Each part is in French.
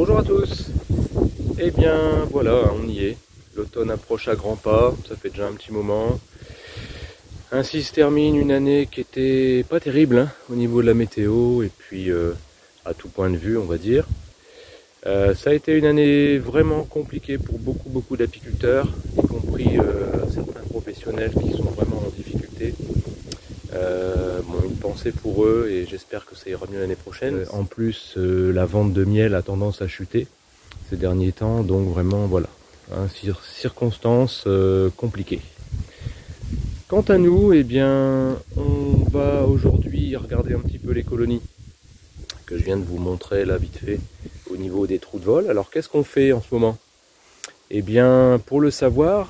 Bonjour à tous. Eh bien voilà, on y est. L'automne approche à grands pas, ça fait déjà un petit moment. Ainsi se termine une année qui était pas terrible hein, au niveau de la météo et puis à tout point de vue on va dire. Ça a été une année vraiment compliquée pour beaucoup d'apiculteurs, y compris certains professionnels qui sont vraiment en difficulté. Bon, une pensée pour eux et j'espère que ça ira mieux l'année prochaine. En plus, la vente de miel a tendance à chuter ces derniers temps, donc vraiment voilà, hein, circonstances compliquées. Quant à nous, eh bien, on va aujourd'hui regarder un petit peu les colonies que je viens de vous montrer là vite fait au niveau des trous de vol. Alors qu'est-ce qu'on fait en ce moment? Eh bien, pour le savoir,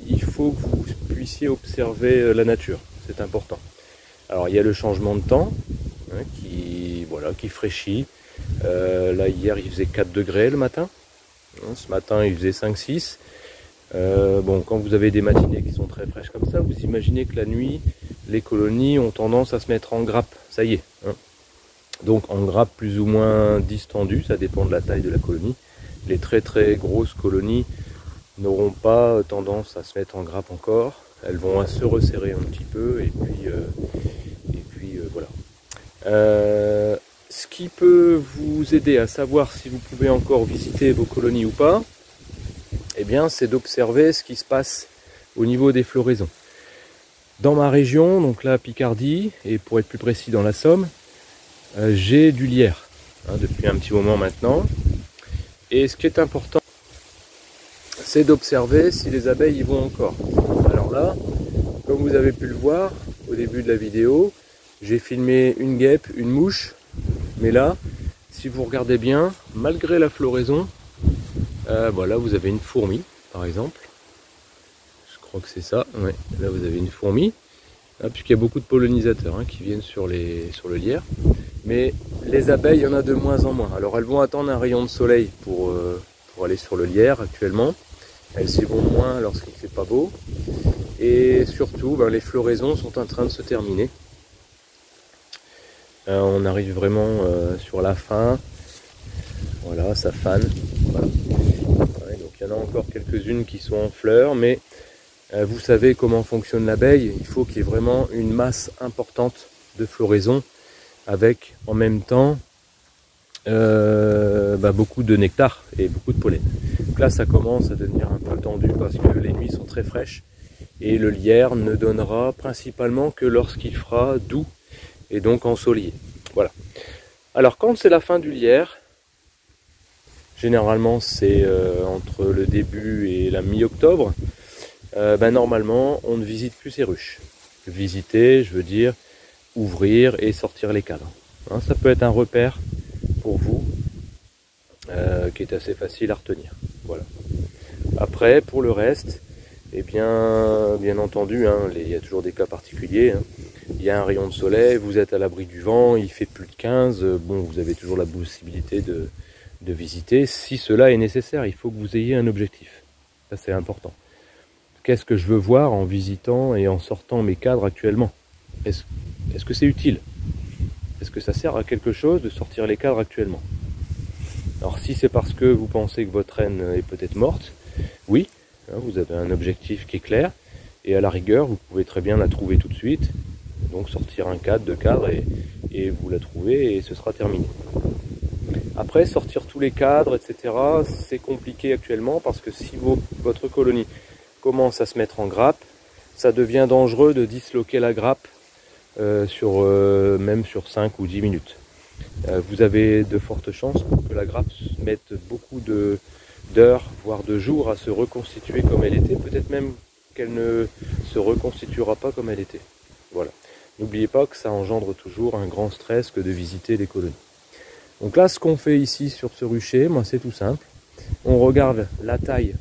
il faut que vous puissiez observer la nature, c'est important. Alors il y a le changement de temps hein, qui fraîchit. Là hier il faisait 4 degrés le matin. Ce matin il faisait 5-6. Bon, quand vous avez des matinées qui sont très fraîches comme ça, vous imaginez que la nuit, les colonies ont tendance à se mettre en grappe. Ça y est. Hein. Donc en grappe plus ou moins distendue, ça dépend de la taille de la colonie. Les très grosses colonies n'auront pas tendance à se mettre en grappe encore. Elles vont se resserrer un petit peu et puis voilà. Ce qui peut vous aider à savoir si vous pouvez encore visiter vos colonies ou pas, eh bien, c'est d'observer ce qui se passe au niveau des floraisons. Dans ma région, donc là Picardie, et pour être plus précis dans la Somme, j'ai du lierre hein, depuis un petit moment maintenant. Et ce qui est important, c'est d'observer si les abeilles y vont encore. Alors là, comme vous avez pu le voir au début de la vidéo, j'ai filmé une guêpe, une mouche, mais là, si vous regardez bien, malgré la floraison, voilà, vous avez une fourmi, par exemple. Je crois que c'est ça, ouais. Là vous avez une fourmi, hein, puisqu'il y a beaucoup de pollinisateurs hein, qui viennent sur le lierre. Mais les abeilles, il y en a de moins en moins. Alors elles vont attendre un rayon de soleil pour aller sur le lierre actuellement. Elles s'y vont moins lorsqu'il ne fait pas beau. Et surtout, ben, les floraisons sont en train de se terminer. On arrive vraiment sur la fin. Voilà, ça fane. Voilà. Ouais, donc il y en a encore quelques-unes qui sont en fleurs, mais vous savez comment fonctionne l'abeille. Il faut qu'il y ait vraiment une masse importante de floraison avec en même temps beaucoup de nectar et beaucoup de pollen. Donc là ça commence à devenir un peu tendu parce que les nuits sont très fraîches et le lierre ne donnera principalement que lorsqu'il fera doux et donc ensoleillé. Voilà. Alors quand c'est la fin du lierre, généralement c'est entre le début et la mi-octobre, normalement on ne visite plus ces ruches. Visiter, je veux dire ouvrir et sortir les cadres. Hein, ça peut être un repère pour vous qui est assez facile à retenir. Voilà. Après, pour le reste, eh bien entendu, hein, il y a toujours des cas particuliers. Hein. Il y a un rayon de soleil, vous êtes à l'abri du vent, il fait plus de 15, bon, vous avez toujours la possibilité de visiter. Si cela est nécessaire, il faut que vous ayez un objectif. Ça, c'est important. Qu'est-ce que je veux voir en visitant et en sortant mes cadres actuellement ? Est-ce que c'est utile? Est-ce que ça sert à quelque chose de sortir les cadres actuellement? Alors si c'est parce que vous pensez que votre reine est peut-être morte, oui, hein, vous avez un objectif qui est clair, et à la rigueur, vous pouvez très bien la trouver tout de suite, donc sortir un cadre, 2 cadres, et vous la trouvez, et ce sera terminé. Après, sortir tous les cadres, etc., c'est compliqué actuellement, parce que si votre colonie commence à se mettre en grappe, ça devient dangereux de disloquer la grappe même sur 5 ou 10 minutes. Vous avez de fortes chances pour que la grappe mette beaucoup d'heures, voire de jours à se reconstituer comme elle était, peut-être même qu'elle ne se reconstituera pas comme elle était. Voilà. N'oubliez pas que ça engendre toujours un grand stress que de visiter les colonies. Donc là, ce qu'on fait ici sur ce rucher, moi c'est tout simple. On regarde la taille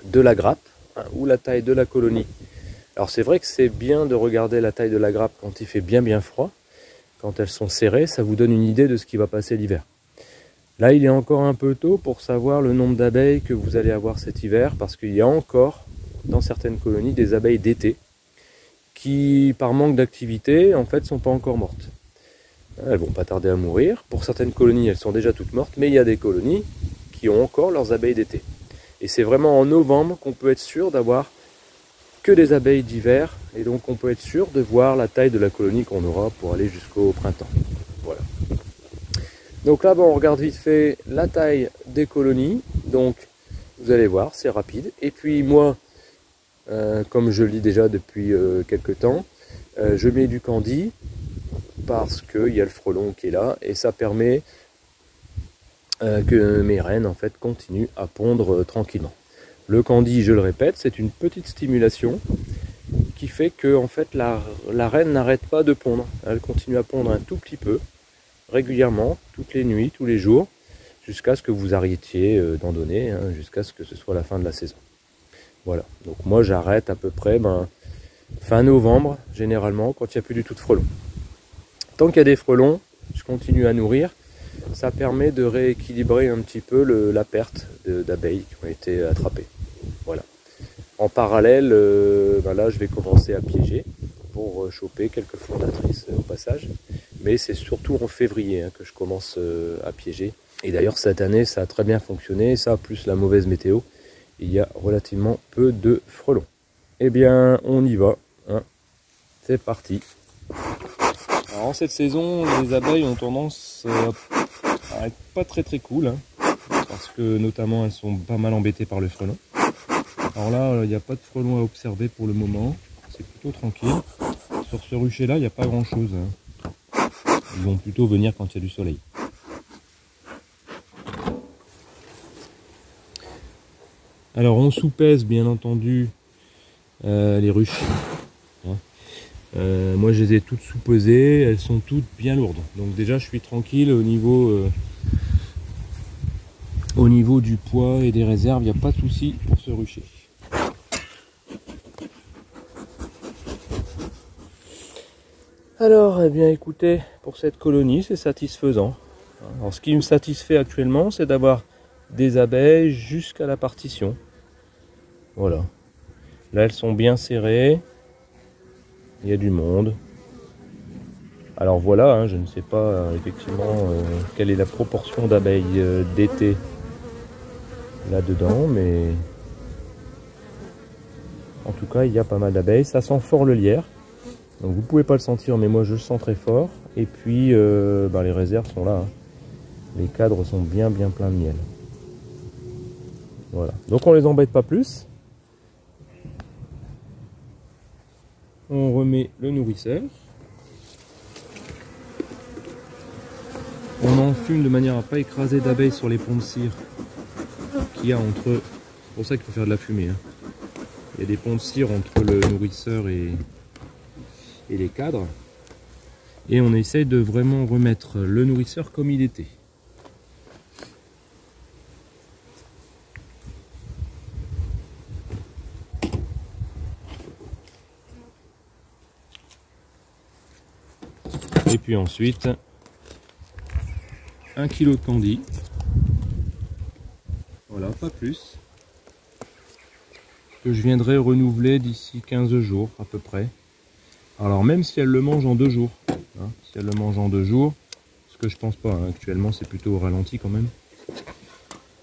de la grappe hein, ou la taille de la colonie. Alors c'est vrai que c'est bien de regarder la taille de la grappe quand il fait bien froid. Quand elles sont serrées, ça vous donne une idée de ce qui va passer l'hiver. Là, il est encore un peu tôt pour savoir le nombre d'abeilles que vous allez avoir cet hiver, parce qu'il y a encore, dans certaines colonies, des abeilles d'été qui, par manque d'activité, en fait, sont pas encore mortes. Elles vont pas tarder à mourir. Pour certaines colonies, elles sont déjà toutes mortes, mais il y a des colonies qui ont encore leurs abeilles d'été. Et c'est vraiment en novembre qu'on peut être sûr d'avoir que des abeilles d'hiver, et donc on peut être sûr de voir la taille de la colonie qu'on aura pour aller jusqu'au printemps. Voilà. Donc là, on regarde vite fait la taille des colonies. Donc vous allez voir, c'est rapide. Et puis moi, comme je le dis déjà depuis quelques temps, je mets du candy parce qu'il y a le frelon qui est là et ça permet que mes reines en fait continuent à pondre tranquillement. Le candy, je le répète, c'est une petite stimulation qui fait que en fait la reine n'arrête pas de pondre. Elle continue à pondre un tout petit peu, régulièrement, toutes les nuits, tous les jours, jusqu'à ce que vous arrêtiez d'en donner, hein, jusqu'à ce que ce soit la fin de la saison. Voilà, donc moi j'arrête à peu près fin novembre, généralement, quand il n'y a plus du tout de frelons. Tant qu'il y a des frelons, je continue à nourrir. Ça permet de rééquilibrer un petit peu la perte d'abeilles qui ont été attrapées. Voilà. En parallèle, là je vais commencer à piéger pour choper quelques fondatrices au passage. Mais c'est surtout en février que je commence à piéger. Et d'ailleurs cette année ça a très bien fonctionné, ça plus la mauvaise météo, il y a relativement peu de frelons. Eh bien on y va, hein. C'est parti. Alors en cette saison, les abeilles ont tendance à être pas très cool, hein, parce que notamment elles sont pas mal embêtées par le frelon. Alors là, il n'y a pas de frelon à observer pour le moment, c'est plutôt tranquille. Sur ce rucher là, il n'y a pas grand chose, hein. Ils vont plutôt venir quand il y a du soleil. Alors on sous-pèse bien entendu les ruches. Moi je les ai toutes sous-pesées, elles sont toutes bien lourdes. Donc déjà je suis tranquille au niveau du poids et des réserves, il n'y a pas de souci pour ce rucher. Alors eh bien écoutez, pour cette colonie c'est satisfaisant. Alors ce qui me satisfait actuellement c'est d'avoir des abeilles jusqu'à la partition. Voilà. Là elles sont bien serrées. Il y a du monde. Alors voilà, hein, je ne sais pas effectivement quelle est la proportion d'abeilles d'été là-dedans, mais en tout cas il y a pas mal d'abeilles. Ça sent fort le lierre, donc vous pouvez pas le sentir, mais moi je le sens très fort. Et puis les réserves sont là, hein. Les cadres sont bien pleins de miel. Voilà, donc on les embête pas plus. On remet le nourrisseur. On enfume de manière à ne pas écraser d'abeilles sur les ponts de cire qu'il y a entre... C'est pour ça qu'il faut faire de la fumée, hein. Il y a des ponts de cire entre le nourrisseur et les cadres. Et on essaye de vraiment remettre le nourrisseur comme il était. Et puis ensuite, 1 kg de candy. Voilà, pas plus. Que je viendrai renouveler d'ici 15 jours à peu près. Alors même si elle le mange en 2 jours. Hein, si elle le mange en 2 jours, ce que je pense pas, hein, actuellement c'est plutôt au ralenti quand même.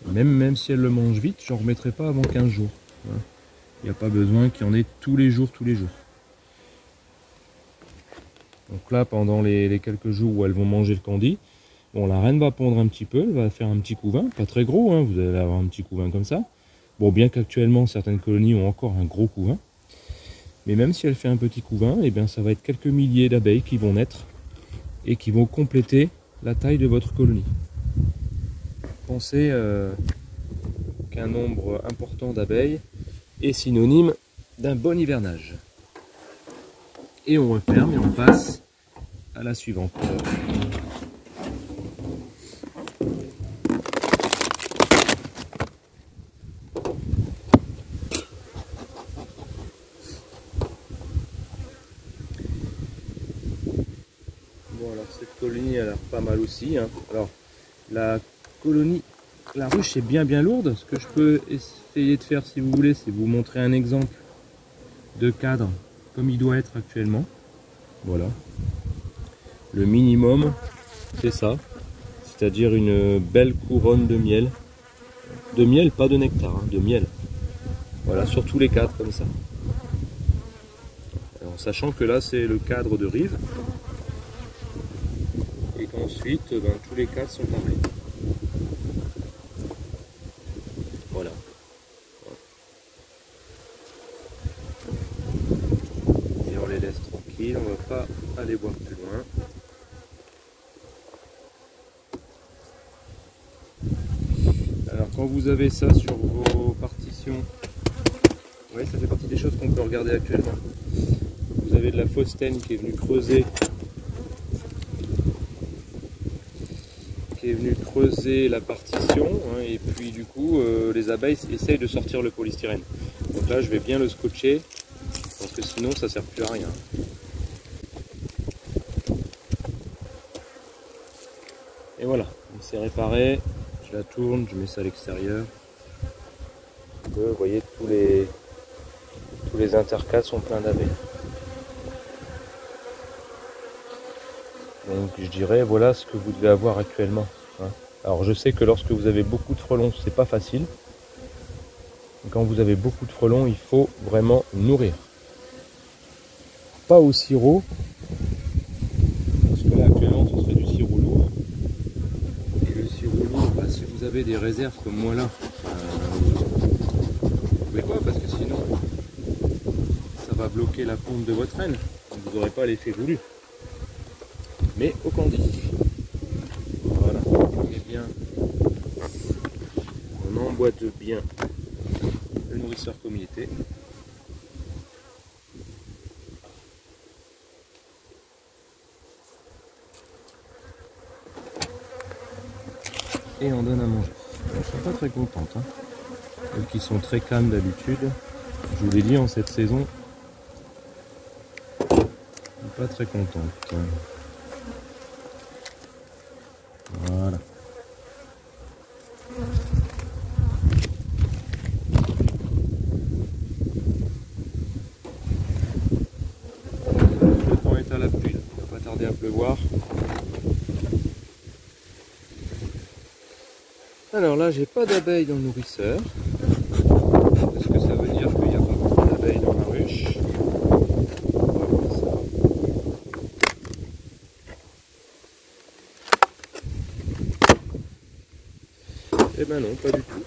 Même si elle le mange vite, j'en remettrai pas avant 15 jours. Hein. Il n'y a pas besoin qu'il y en ait tous les jours. Donc là, pendant les quelques jours où elles vont manger le candy, bon, la reine va pondre un petit peu, elle va faire un petit couvain, pas très gros, hein, vous allez avoir un petit couvain comme ça. Bon, bien qu'actuellement certaines colonies ont encore un gros couvain, mais même si elle fait un petit couvain, eh bien ça va être quelques milliers d'abeilles qui vont naître et qui vont compléter la taille de votre colonie. Pensez qu'un nombre important d'abeilles est synonyme d'un bon hivernage. Et on referme et on passe à la suivante. Bon, alors cette colonie a l'air pas mal aussi, hein. Alors la ruche est bien lourde. Ce que je peux essayer de faire si vous voulez, c'est vous montrer un exemple de cadre comme il doit être actuellement. Voilà. Le minimum, c'est ça. C'est-à-dire une belle couronne de miel. De miel, pas de nectar, hein, de miel. Voilà, sur tous les cadres comme ça. Alors, sachant que là, c'est le cadre de rive. Et qu'ensuite, ben, tous les cadres sont pareils. Voilà. Et on les laisse tranquilles, on va pas aller voir plus loin. Alors quand vous avez ça sur vos partitions, oui, ça fait partie des choses qu'on peut regarder actuellement. Vous avez de la Faustène qui est venue creuser, la partition, hein, et puis du coup les abeilles essayent de sortir le polystyrène. Donc là je vais bien le scotcher parce que sinon ça sert plus à rien. Et voilà, c'est réparé. Je la tourne, je mets ça à l'extérieur. Vous voyez, tous les intercales sont pleins d'abeilles. Donc je dirais, voilà ce que vous devez avoir actuellement. Hein. Alors je sais que lorsque vous avez beaucoup de frelons, c'est pas facile. Quand vous avez beaucoup de frelons, il faut vraiment nourrir. Pas au sirop, parce que là actuellement ce serait du sirop lourd. Et le sirop lourd, bah, si vous avez des réserves comme moi là, vous pouvez pas, parce que sinon ça va bloquer la pompe de votre reine. Donc vous n'aurez pas l'effet voulu. Mais au candy. Voilà, on met bien, on emboîte bien le nourrisseur communauté. Et on donne à manger. Elles sont pas très contentes. Hein. Elles qui sont très calmes d'habitude. Je vous l'ai dit, en cette saison, pas très contentes. Voilà. Le temps est à la pluie. Il va pas tarder à pleuvoir. Alors là, j'ai pas d'abeilles dans le nourrisseur. Est-ce que ça veut dire qu'il n'y a pas beaucoup d'abeilles dans ma ruche? On va voir ça. Eh ben non, pas du tout.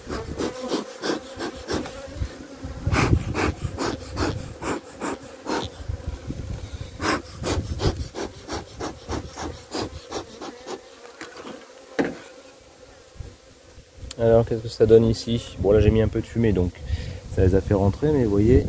Alors qu'est-ce que ça donne ici? Bon là j'ai mis un peu de fumée donc ça les a fait rentrer, mais vous voyez.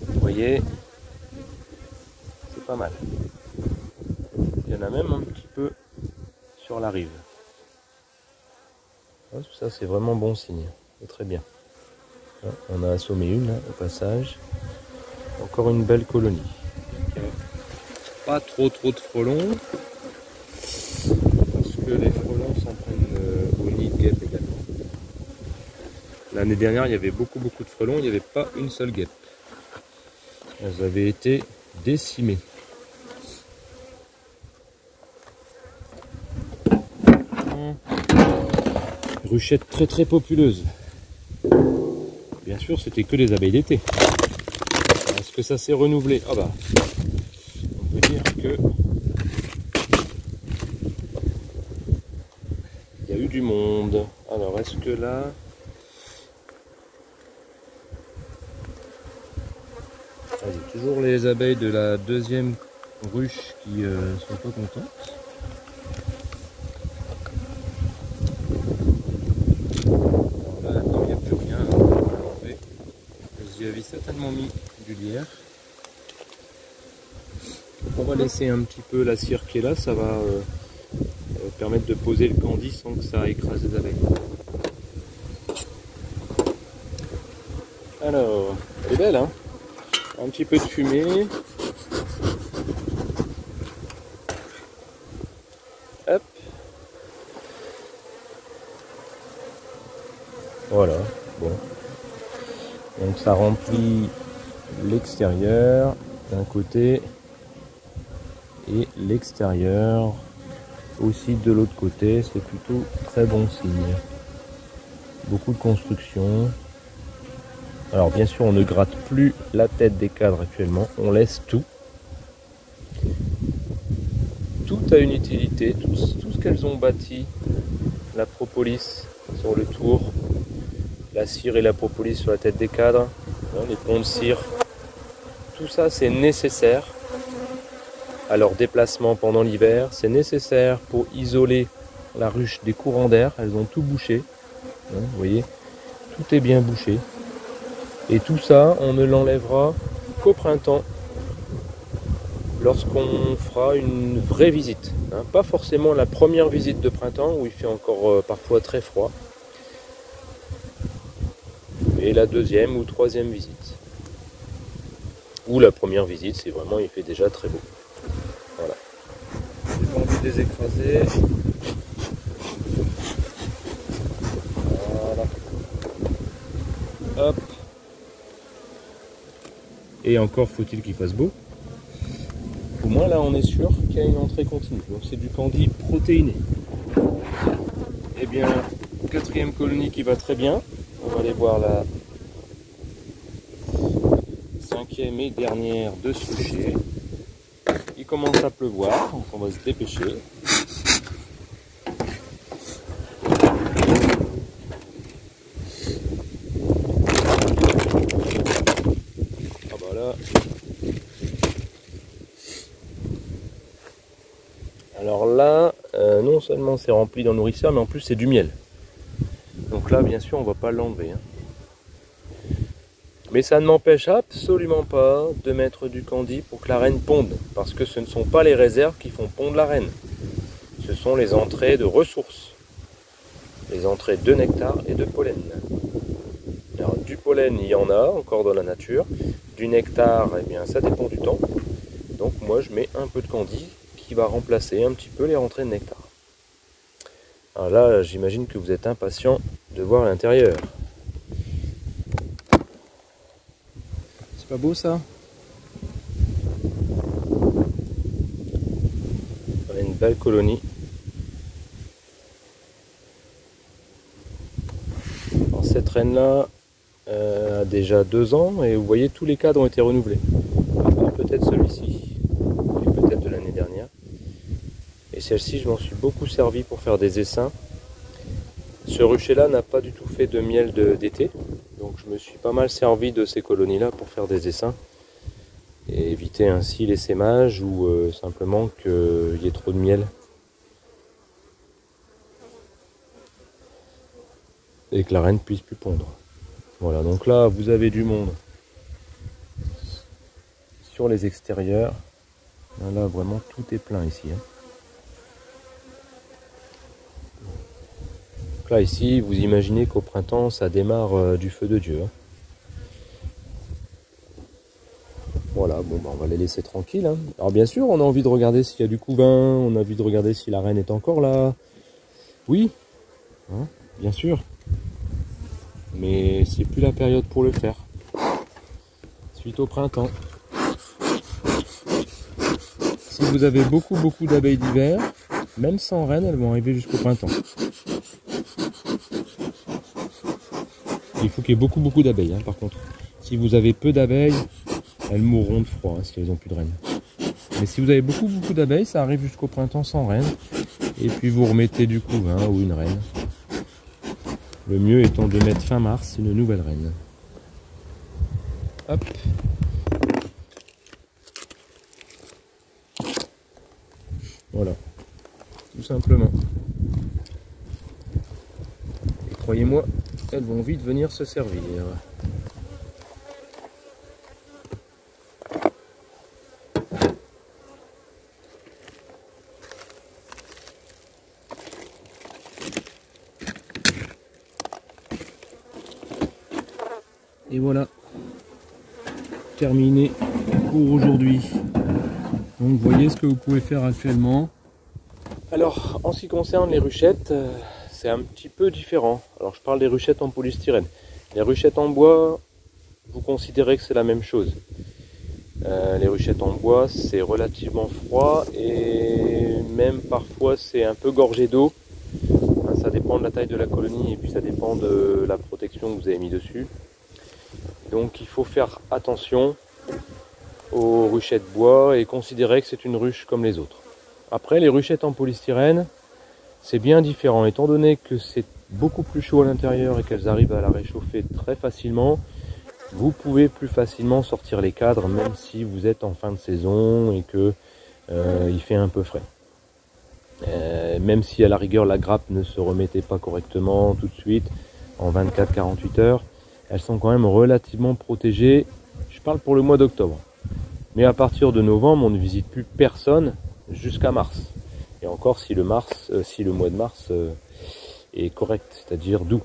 Vous voyez, c'est pas mal. Il y en a même un petit peu sur la rive. Ça c'est vraiment bon signe, c'est très bien. On a assommé une là, au passage. Encore une belle colonie. Pas trop de frelons, parce que les frelons s'en prennent au nid de guêpe également. L'année dernière il y avait beaucoup de frelons, il n'y avait pas une seule guêpe. Elles avaient été décimées. Ruchette très populeuse. Bien sûr, c'était que les abeilles d'été. Est-ce que ça s'est renouvelé? Ah bah, on peut dire que il y a eu du monde. Alors, est-ce que là, j'ai toujours les abeilles de la deuxième ruche qui sont pas contentes. J'avais certainement mis du lierre. On va laisser un petit peu la cire qui est là, ça va permettre de poser le candy sans que ça écrase les abeilles. Alors, elle est belle, hein? Un petit peu de fumée. Donc ça remplit l'extérieur d'un côté et l'extérieur aussi de l'autre côté. C'est plutôt très bon signe. Beaucoup de construction. Alors bien sûr on ne gratte plus la tête des cadres actuellement, on laisse tout. Tout a une utilité, tout ce qu'elles ont bâti, la propolis sur le tour, la cire et la propolis sur la tête des cadres, les ponts de cire, tout ça c'est nécessaire à leur déplacement pendant l'hiver, c'est nécessaire pour isoler la ruche des courants d'air, elles ont tout bouché, vous voyez, tout est bien bouché. Et tout ça, on ne l'enlèvera qu'au printemps, lorsqu'on fera une vraie visite. Pas forcément la première visite de printemps, où il fait encore parfois très froid. Et la deuxième ou troisième visite. Ou la première visite, c'est vraiment, il fait déjà très beau. Voilà. J'ai pas envie de les écraser. Voilà. Hop. Et encore faut-il qu'il fasse beau. Au moins là on est sûr qu'il y a une entrée continue. Donc c'est du candy protéiné. Et bien, quatrième colonie qui va très bien. On va aller voir la cinquième et dernière de soucher. Il commence à pleuvoir, donc on va se dépêcher. Alors là, non seulement c'est rempli d'un nourrisseur, mais en plus c'est du miel. Donc là, bien sûr, on ne va pas l'enlever. Mais ça ne m'empêche absolument pas de mettre du candy pour que la reine ponde. Parce que ce ne sont pas les réserves qui font pondre la reine. Ce sont les entrées de ressources. Les entrées de nectar et de pollen. Alors, du pollen, il y en a encore dans la nature. Du nectar, eh bien, ça dépend du temps. Donc moi, je mets un peu de candy qui va remplacer un petit peu les rentrées de nectar. Alors là, j'imagine que vous êtes impatient de voir l'intérieur. C'est pas beau ça? On a une belle colonie. Alors cette reine là a déjà 2 ans et vous voyez tous les cadres ont été renouvelés. Peut-être celui-ci, et peut-être de l'année dernière. Et celle-ci, je m'en suis beaucoup servi pour faire des essaims. Ce rucher-là n'a pas du tout fait de miel d'été. Donc je me suis pas mal servi de ces colonies-là pour faire des essaims. Et éviter ainsi l'essaimage ou simplement qu'il y ait trop de miel. Et que la reine puisse plus pondre. Voilà, donc là, vous avez du monde sur les extérieurs. Là, vraiment, tout est plein ici. Donc là, ici, vous imaginez qu'au printemps, ça démarre du feu de Dieu. Voilà, bon, bah, on va les laisser tranquilles. Alors bien sûr, on a envie de regarder s'il y a du couvain, on a envie de regarder si la reine est encore là. Oui, bien sûr. Mais c'est plus la période pour le faire. Suite au printemps. Si vous avez beaucoup d'abeilles d'hiver, même sans reine, elles vont arriver jusqu'au printemps. Il faut qu'il y ait beaucoup d'abeilles, par contre. Si vous avez peu d'abeilles, elles mourront de froid si elles n'ont plus de reine. Mais si vous avez beaucoup d'abeilles, ça arrive jusqu'au printemps sans reine. Et puis vous remettez du couvain ou une reine. Le mieux étant de mettre fin mars une nouvelle reine. Hop. Voilà. Tout simplement. Et croyez-moi, elles vont vite venir se servir. Et voilà, terminé pour aujourd'hui. Donc vous voyez ce que vous pouvez faire actuellement. Alors en ce qui concerne les ruchettes, c'est un petit peu différent. Alors je parle des ruchettes en polystyrène. Les ruchettes en bois, vous considérez que c'est la même chose. Les ruchettes en bois, c'est relativement froid et même parfois c'est un peu gorgé d'eau. Ça dépend de la taille de la colonie et puis ça dépend de la protection que vous avez mis dessus. Donc il faut faire attention aux ruchettes bois et considérer que c'est une ruche comme les autres. Après, les ruchettes en polystyrène, c'est bien différent. Étant donné que c'est beaucoup plus chaud à l'intérieur et qu'elles arrivent à la réchauffer très facilement, vous pouvez plus facilement sortir les cadres même si vous êtes en fin de saison et que il fait un peu frais. Même si à la rigueur la grappe ne se remettait pas correctement tout de suite en 24-48 heures, elles sont quand même relativement protégées. Je parle pour le mois d'octobre. Mais à partir de novembre, on ne visite plus personne jusqu'à mars. Et encore si le mois de mars est correct, c'est-à-dire doux.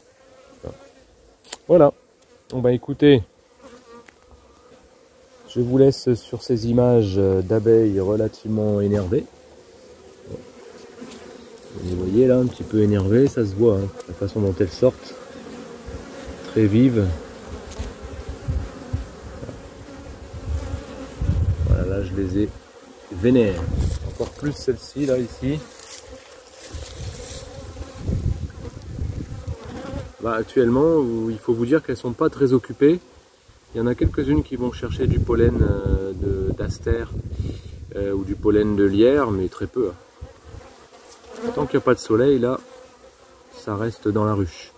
Voilà. Bon bah écoutez, je vous laisse sur ces images d'abeilles relativement énervées. Vous les voyez là, un petit peu énervées, ça se voit, hein, la façon dont elles sortent. Très vives. Voilà, là je les ai vénères. Encore plus celle-ci, là, ici. Bah, actuellement, il faut vous dire qu'elles sont pas très occupées. Il y en a quelques-unes qui vont chercher du pollen d'astère ou du pollen de lierre, mais très peu. Tant qu'il n'y a pas de soleil, là, ça reste dans la ruche.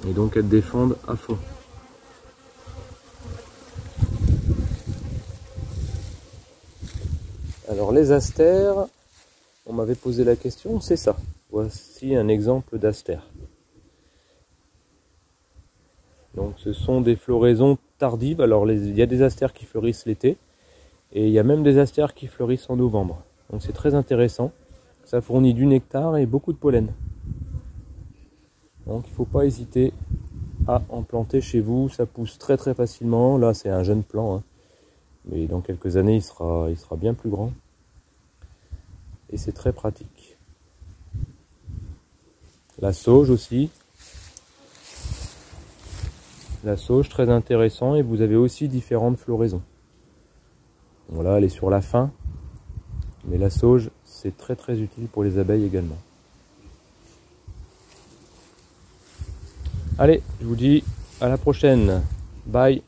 Et donc elles défendent à fond. Alors les astères, on m'avait posé la question, c'est ça. Voici un exemple d'astère. Donc ce sont des floraisons tardives. Alors il y a des astères qui fleurissent l'été et il y a même des astères qui fleurissent en novembre. Donc c'est très intéressant. Ça fournit du nectar et beaucoup de pollen. Donc il ne faut pas hésiter à en planter chez vous. Ça pousse très très facilement. Là c'est un jeune plant, hein. Mais dans quelques années il sera bien plus grand. Et c'est très pratique. La sauge aussi. La sauge, très intéressant, et vous avez aussi différentes floraisons. Voilà, elle est sur la fin, mais la sauge, c'est très très utile pour les abeilles également. Allez, je vous dis à la prochaine. Bye.